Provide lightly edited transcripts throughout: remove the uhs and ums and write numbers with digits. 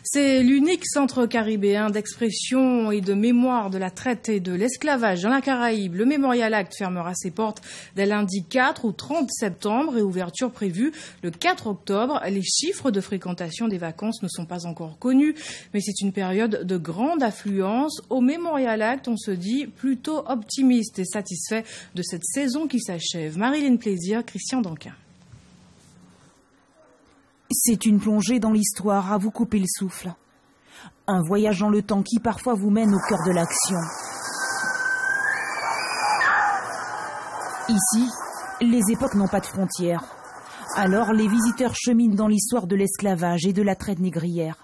C'est l'unique centre caribéen d'expression et de mémoire de la traite et de l'esclavage dans la Caraïbe. Le Memorial Act fermera ses portes dès lundi 4 ou 30 septembre et ouverture prévue le 4 octobre. Les chiffres de fréquentation des vacances ne sont pas encore connus, mais c'est une période de grande affluence. Au Memorial Act, on se dit plutôt optimiste et satisfait de cette saison qui s'achève. Marilyn Plaisir, Christian Danquin. C'est une plongée dans l'histoire à vous couper le souffle. Un voyage dans le temps qui parfois vous mène au cœur de l'action. Ici, les époques n'ont pas de frontières. Alors les visiteurs cheminent dans l'histoire de l'esclavage et de la traite négrière.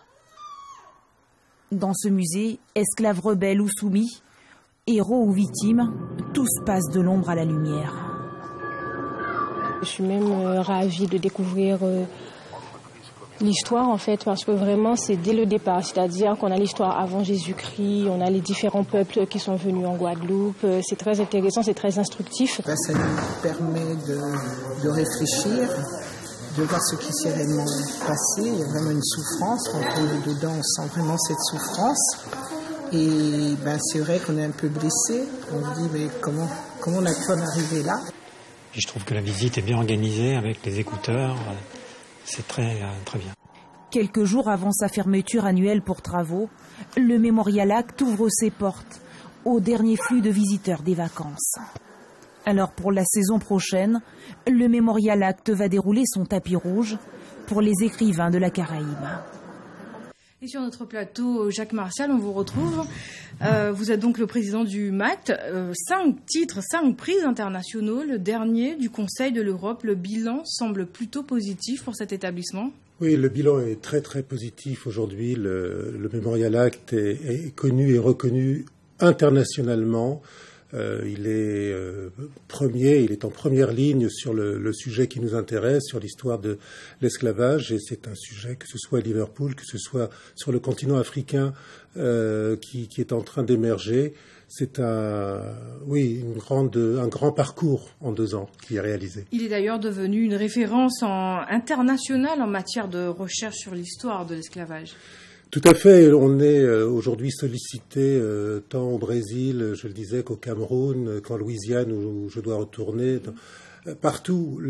Dans ce musée, esclaves rebelles ou soumis, héros ou victimes, tous passent de l'ombre à la lumière. Je suis même ravie de découvrir l'histoire en fait, parce que vraiment c'est dès le départ, c'est-à-dire qu'on a l'histoire avant Jésus-Christ, on a les différents peuples qui sont venus en Guadeloupe, c'est très intéressant, c'est très instructif. Ça nous permet de réfléchir, de voir ce qui s'est réellement passé. Il y a vraiment une souffrance, quand on est dedans on sent vraiment cette souffrance et c'est vrai qu'on est un peu blessé, on se dit mais comment on a pu en arriver là. Et je trouve que la visite est bien organisée avec les écouteurs. C'est très bien. Quelques jours avant sa fermeture annuelle pour travaux, le Memorial Act ouvre ses portes au dernier flux de visiteurs des vacances. Alors pour la saison prochaine, le Memorial Act va dérouler son tapis rouge pour les écrivains de la Caraïbe. Et sur notre plateau, Jacques Martial, on vous retrouve. Vous êtes donc le président du MACT. 5 titres, 5 prix internationaux. Le dernier du Conseil de l'Europe. Le bilan semble plutôt positif pour cet établissement. Oui, le bilan est très très positif aujourd'hui. Le Memorial Act est connu et reconnu internationalement. Il est il est en première ligne sur le sujet qui nous intéresse, sur l'histoire de l'esclavage, et c'est un sujet, que ce soit à Liverpool, que ce soit sur le continent africain, qui est en train d'émerger. C'est un grand parcours en 2 ans qui est réalisé. Il est d'ailleurs devenu une référence internationale en matière de recherche sur l'histoire de l'esclavage. Tout à fait. On est aujourd'hui sollicité tant au Brésil, je le disais, qu'au Cameroun, qu'en Louisiane où je dois retourner. Partout,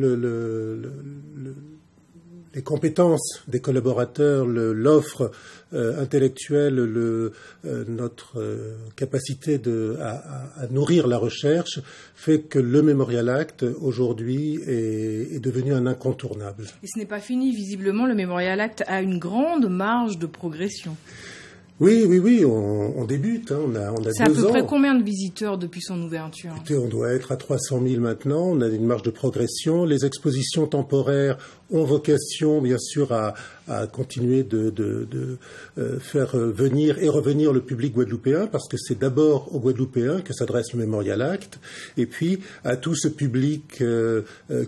les compétences des collaborateurs, l'offre intellectuelle, notre capacité à nourrir la recherche fait que le Memorial Act aujourd'hui est devenu un incontournable. Et ce n'est pas fini, visiblement, le Memorial Act a une grande marge de progression. Oui, on débute, on a 2 ans. C'est à peu près combien de visiteurs depuis son ouverture ? Écoutez, on doit être à 300 000 maintenant, on a une marge de progression. Les expositions temporaires ont vocation, bien sûr, à continuer de faire venir et revenir le public guadeloupéen, parce que c'est d'abord aux Guadeloupéens que s'adresse le Memorial Act, et puis à tout ce public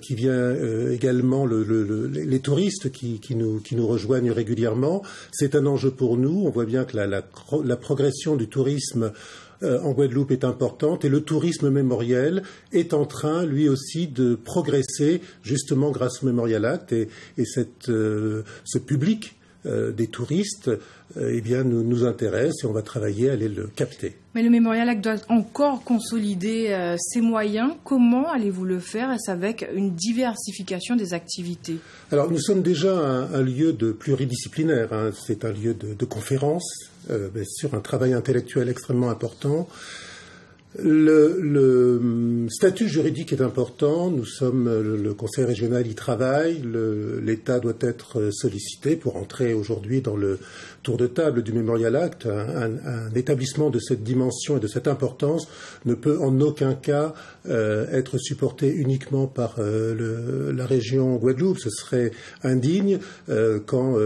qui vient également, les touristes qui nous rejoignent régulièrement. C'est un enjeu pour nous. On voit bien que la progression du tourisme en Guadeloupe est importante, et le tourisme mémoriel est en train, lui aussi, de progresser, justement grâce au Memorial Act, et ce public des touristes nous intéresse, et on va travailler à aller le capter. Mais le Memorial Act doit encore consolider ses moyens. Comment allez-vous le faire? Est-ce avec une diversification des activités? Alors, nous sommes déjà un lieu pluridisciplinaire. C'est un lieu de conférences, sur un travail intellectuel extrêmement important. Le statut juridique est important. Nous sommes, le Conseil régional y travaille. L'État doit être sollicité pour entrer aujourd'hui dans le tour de table du Memorial Act. Un établissement de cette dimension et de cette importance ne peut en aucun cas être supporté uniquement par la région Guadeloupe. Ce serait indigne quand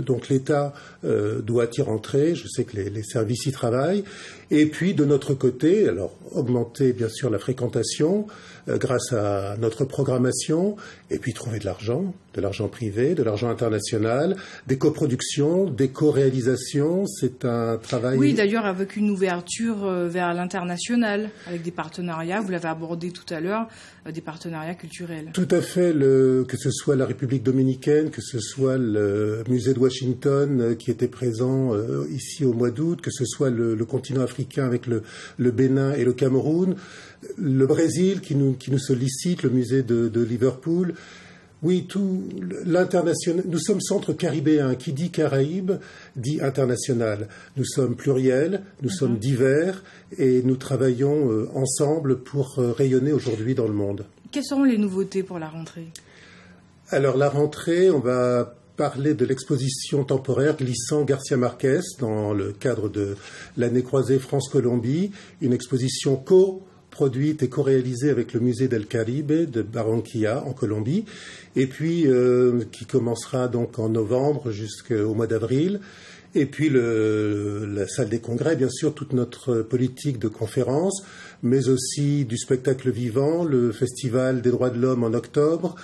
donc l'État doit y rentrer. Je sais que les services y travaillent. Et puis de notre côté, alors augmenter bien sûr la fréquentation, grâce à notre programmation, et puis trouver de l'argent privé, de l'argent international, des coproductions, des co-réalisations. C'est un travail... Oui, d'ailleurs, avec une ouverture vers l'international, avec des partenariats, vous l'avez abordé tout à l'heure, des partenariats culturels. Tout à fait, que ce soit la République dominicaine, que ce soit le musée de Washington qui était présent ici au mois d'août, que ce soit le continent africain avec le Bénin et le Cameroun, le Brésil qui nous sollicite, le musée de Liverpool. Oui, tout l'international. Nous sommes centre caribéen. Qui dit Caraïbes dit international. Nous sommes pluriels, nous sommes divers et nous travaillons ensemble pour rayonner aujourd'hui dans le monde. Quelles seront les nouveautés pour la rentrée ? Alors la rentrée, on va parler de l'exposition temporaire Glissant Garcia Marquez dans le cadre de l'année croisée France-Colombie, une exposition produite et co-réalisée avec le musée del Caribe de Barranquilla en Colombie, et puis qui commencera donc en novembre jusqu'au mois d'avril. Et puis la salle des congrès, bien sûr, toute notre politique de conférences, mais aussi du spectacle vivant, le festival des droits de l'homme en octobre,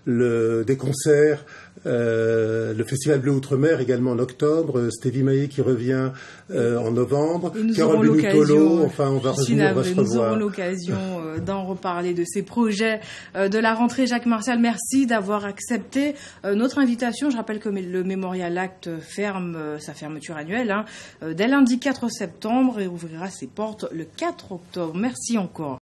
des concerts, le Festival Bleu Outre-mer également en octobre, Stevie Maillet qui revient en novembre, Carole Benutolo, enfin on va se revoir. Nous aurons l'occasion d'en reparler de ces projets de la rentrée. Jacques Martial, merci d'avoir accepté notre invitation. Je rappelle que le Mémorial Act ferme sa fermeture annuelle dès lundi 4 septembre et ouvrira ses portes le 4 octobre. Merci encore.